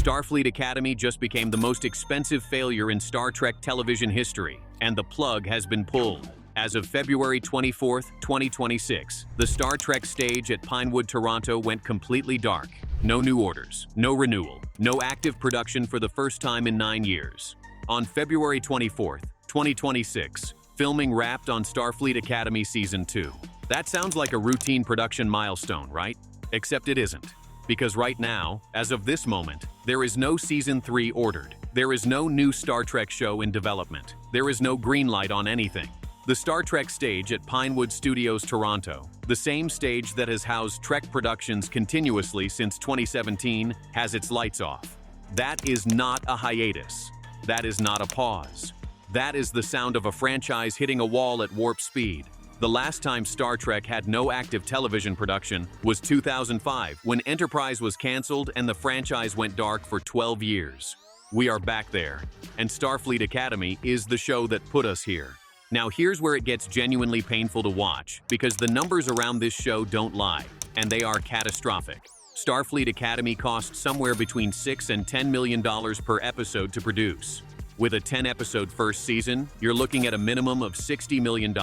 Starfleet Academy just became the most expensive failure in Star Trek television history, and the plug has been pulled. As of February 24, 2026, the Star Trek stage at Pinewood, Toronto went completely dark. No new orders, no renewal, no active production for the first time in 9 years. On February 24, 2026, filming wrapped on Starfleet Academy Season 2. That sounds like a routine production milestone, right? Except it isn't. Because right now, as of this moment, there is no Season 3 ordered. There is no new Star Trek show in development. There is no green light on anything. The Star Trek stage at Pinewood Studios, Toronto, the same stage that has housed Trek productions continuously since 2017, has its lights off. That is not a hiatus. That is not a pause. That is the sound of a franchise hitting a wall at warp speed. The last time Star Trek had no active television production was 2005, when Enterprise was canceled and the franchise went dark for 12 years. We are back there, and Starfleet Academy is the show that put us here. Now here's where it gets genuinely painful to watch, because the numbers around this show don't lie, and they are catastrophic. Starfleet Academy cost somewhere between $6 and $10 million per episode to produce. With a 10-episode first season, you're looking at a minimum of $60 million,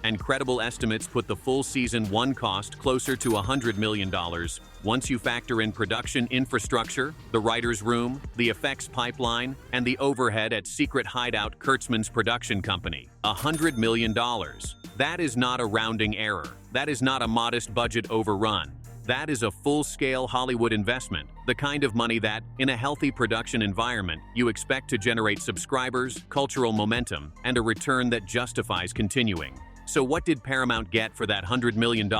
and credible estimates put the full Season 1 cost closer to $100 million once you factor in production infrastructure, the writer's room, the effects pipeline, and the overhead at secret hideout Kurtzman's production company. $100 million. That is not a rounding error. That is not a modest budget overrun. That is a full-scale Hollywood investment, the kind of money that, in a healthy production environment, you expect to generate subscribers, cultural momentum, and a return that justifies continuing. So what did Paramount get for that $100 million?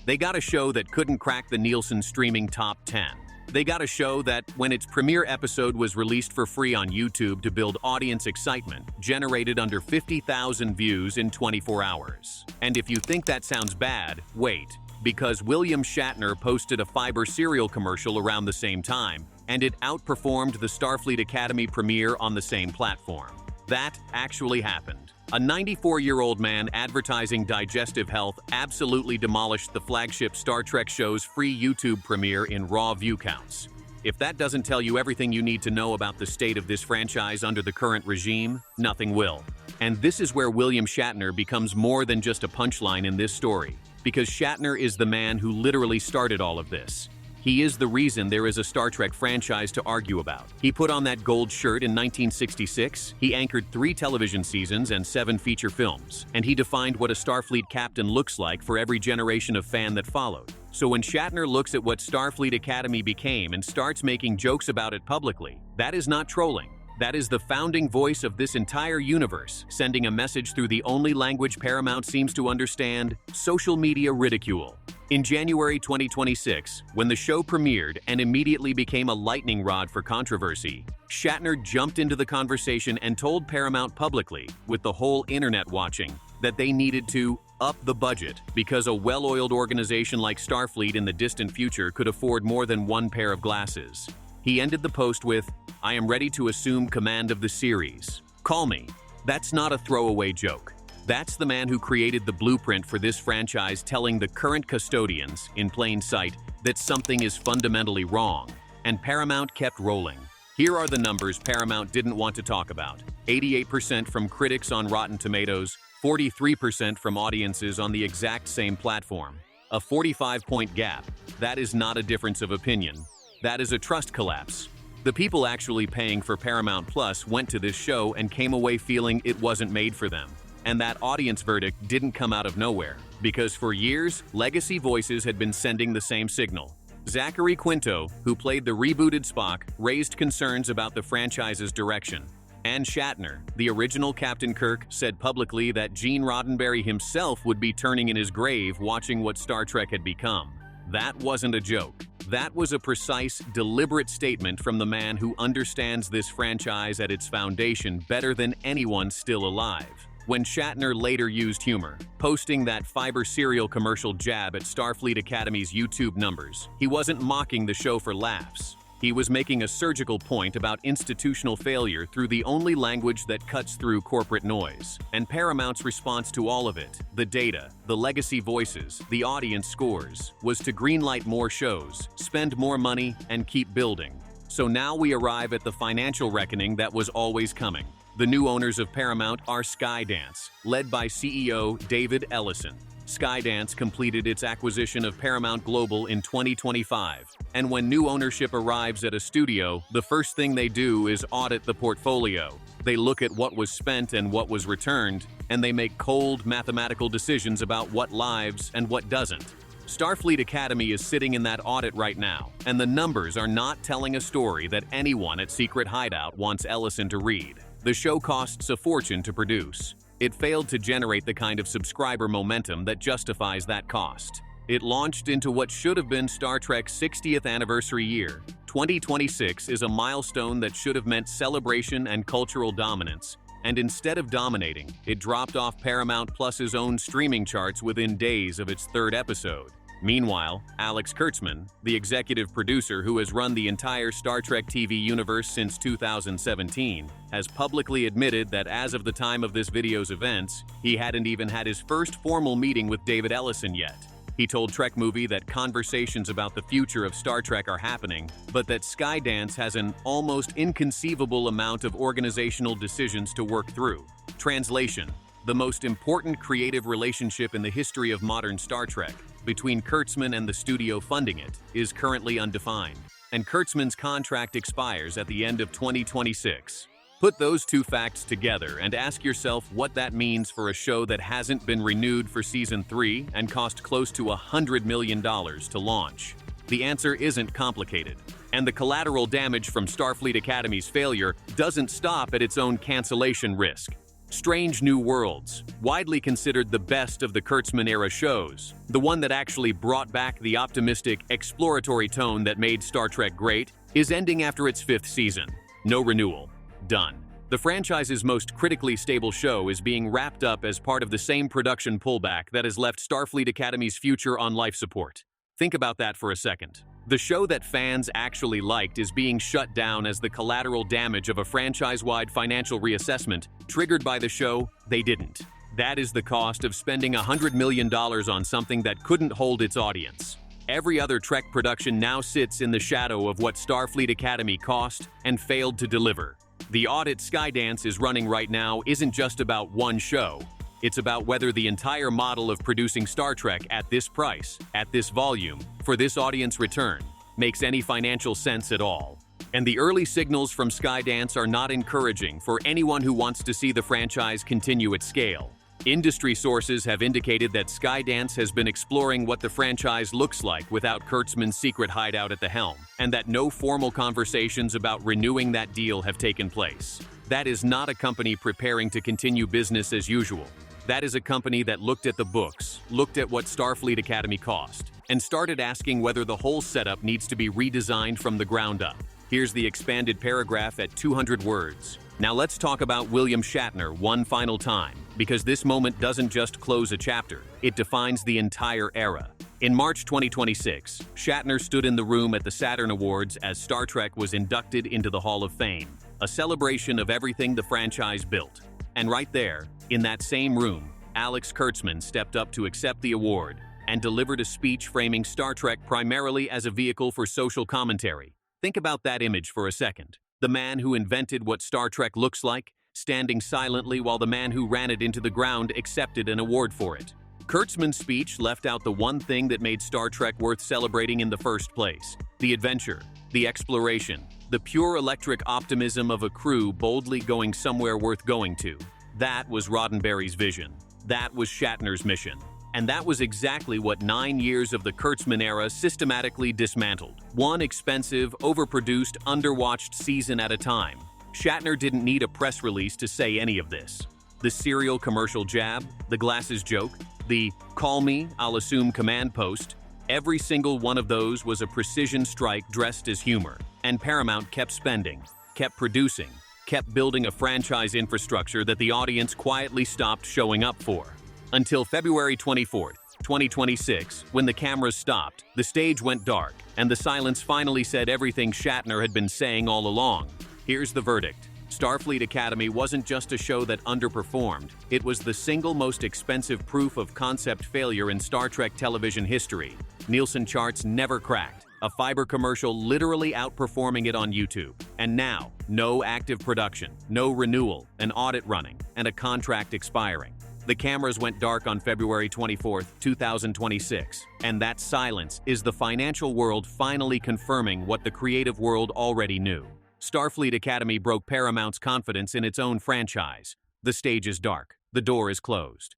They got a show that couldn't crack the Nielsen streaming top 10. They got a show that, when its premiere episode was released for free on YouTube to build audience excitement, generated under 50,000 views in 24 hours. And if you think that sounds bad, wait. Because William Shatner posted a fiber cereal commercial around the same time, and it outperformed the Starfleet Academy premiere on the same platform. That actually happened. A 94-year-old man advertising digestive health absolutely demolished the flagship Star Trek show's free YouTube premiere in raw view counts. If that doesn't tell you everything you need to know about the state of this franchise under the current regime, nothing will. And this is where William Shatner becomes more than just a punchline in this story. Because Shatner is the man who literally started all of this. He is the reason there is a Star Trek franchise to argue about. He put on that gold shirt in 1966, he anchored 3 television seasons and 7 feature films, and he defined what a Starfleet captain looks like for every generation of fan that followed. So when Shatner looks at what Starfleet Academy became and starts making jokes about it publicly, that is not trolling. That is the founding voice of this entire universe, sending a message through the only language Paramount seems to understand: social media ridicule. In January 2026, when the show premiered and immediately became a lightning rod for controversy, Shatner jumped into the conversation and told Paramount publicly, with the whole internet watching, that they needed to up the budget because a well-oiled organization like Starfleet in the distant future could afford more than one pair of glasses. He ended the post with, "I am ready to assume command of the series. Call me." That's not a throwaway joke. That's the man who created the blueprint for this franchise, telling the current custodians, in plain sight, that something is fundamentally wrong. And Paramount kept rolling. Here are the numbers Paramount didn't want to talk about. 88% from critics on Rotten Tomatoes, 43% from audiences on the exact same platform. A 45-point gap. That is not a difference of opinion. That is a trust collapse. The people actually paying for Paramount Plus went to this show and came away feeling it wasn't made for them. And that audience verdict didn't come out of nowhere, because for years, legacy voices had been sending the same signal. Zachary Quinto, who played the rebooted Spock, raised concerns about the franchise's direction. And Shatner, the original Captain Kirk, said publicly that Gene Roddenberry himself would be turning in his grave watching what Star Trek had become. That wasn't a joke. That was a precise, deliberate statement from the man who understands this franchise at its foundation better than anyone still alive. When Shatner later used humor, posting that fiber cereal commercial jab at Starfleet Academy's YouTube numbers, he wasn't mocking the show for laughs. He was making a surgical point about institutional failure through the only language that cuts through corporate noise. And Paramount's response to all of it, the data, the legacy voices, the audience scores, was to greenlight more shows, spend more money, and keep building. So now we arrive at the financial reckoning that was always coming. The new owners of Paramount are Skydance, led by CEO David Ellison. Skydance completed its acquisition of Paramount Global in 2025, and when new ownership arrives at a studio, the first thing they do is audit the portfolio. They look at what was spent and what was returned, and they make cold mathematical decisions about what lives and what doesn't. Starfleet Academy is sitting in that audit right now, and the numbers are not telling a story that anyone at Secret Hideout wants Ellison to read. The show costs a fortune to produce. It failed to generate the kind of subscriber momentum that justifies that cost. It launched into what should have been Star Trek's 60th anniversary year. 2026 is a milestone that should have meant celebration and cultural dominance. And instead of dominating, it dropped off Paramount Plus's own streaming charts within days of its third episode. Meanwhile, Alex Kurtzman, the executive producer who has run the entire Star Trek TV universe since 2017, has publicly admitted that as of the time of this video's events, he hadn't even had his first formal meeting with David Ellison yet. He told Trek Movie that conversations about the future of Star Trek are happening, but that Skydance has an almost inconceivable amount of organizational decisions to work through. Translation: the most important creative relationship in the history of modern Star Trek, between Kurtzman and the studio funding it, is currently undefined, and Kurtzman's contract expires at the end of 2026. Put those two facts together and ask yourself what that means for a show that hasn't been renewed for Season 3 and cost close to $100 million to launch. The answer isn't complicated, and the collateral damage from Starfleet Academy's failure doesn't stop at its own cancellation risk. Strange New Worlds, widely considered the best of the Kurtzman-era shows, the one that actually brought back the optimistic, exploratory tone that made Star Trek great, is ending after its 5th season. No renewal. Done. The franchise's most critically stable show is being wrapped up as part of the same production pullback that has left Starfleet Academy's future on life support. Think about that for a second. The show that fans actually liked is being shut down as the collateral damage of a franchise-wide financial reassessment triggered by the show they didn't. That is the cost of spending $100 million on something that couldn't hold its audience. Every other Trek production now sits in the shadow of what Starfleet Academy cost and failed to deliver. The audit Skydance is running right now isn't just about one show. It's about whether the entire model of producing Star Trek at this price, at this volume, for this audience return, makes any financial sense at all. And the early signals from Skydance are not encouraging for anyone who wants to see the franchise continue at scale. Industry sources have indicated that Skydance has been exploring what the franchise looks like without Kurtzman's secret hideout at the helm, and that no formal conversations about renewing that deal have taken place. That is not a company preparing to continue business as usual. That is a company that looked at the books, looked at what Starfleet Academy cost, and started asking whether the whole setup needs to be redesigned from the ground up. Here's the expanded paragraph at 200 words. Now let's talk about William Shatner one final time, because this moment doesn't just close a chapter, it defines the entire era. In March 2026, Shatner stood in the room at the Saturn Awards as Star Trek was inducted into the Hall of Fame, a celebration of everything the franchise built. And right there, in that same room, Alex Kurtzman stepped up to accept the award and delivered a speech framing Star Trek primarily as a vehicle for social commentary. Think about that image for a second. The man who invented what Star Trek looks like, standing silently while the man who ran it into the ground accepted an award for it. Kurtzman's speech left out the one thing that made Star Trek worth celebrating in the first place: the adventure, the exploration, the pure electric optimism of a crew boldly going somewhere worth going to. That was Roddenberry's vision. That was Shatner's mission. And that was exactly what 9 years of the Kurtzman era systematically dismantled. One expensive, overproduced, underwatched season at a time. Shatner didn't need a press release to say any of this. The serial commercial jab, the glasses joke, the "call me, I'll assume command post," every single one of those was a precision strike dressed as humor. And Paramount kept spending, kept producing, kept building a franchise infrastructure that the audience quietly stopped showing up for. Until February 24th, 2026, when the cameras stopped, the stage went dark, and the silence finally said everything Shatner had been saying all along. Here's the verdict. Starfleet Academy wasn't just a show that underperformed, it was the single most expensive proof of concept failure in Star Trek television history. Nielsen charts never cracked, A fiber commercial literally outperforming it on YouTube. And now, no active production, no renewal, an audit running, and a contract expiring. The cameras went dark on February 24, 2026, and that silence is the financial world finally confirming what the creative world already knew. Starfleet Academy broke Paramount's confidence in its own franchise. The stage is dark, the door is closed.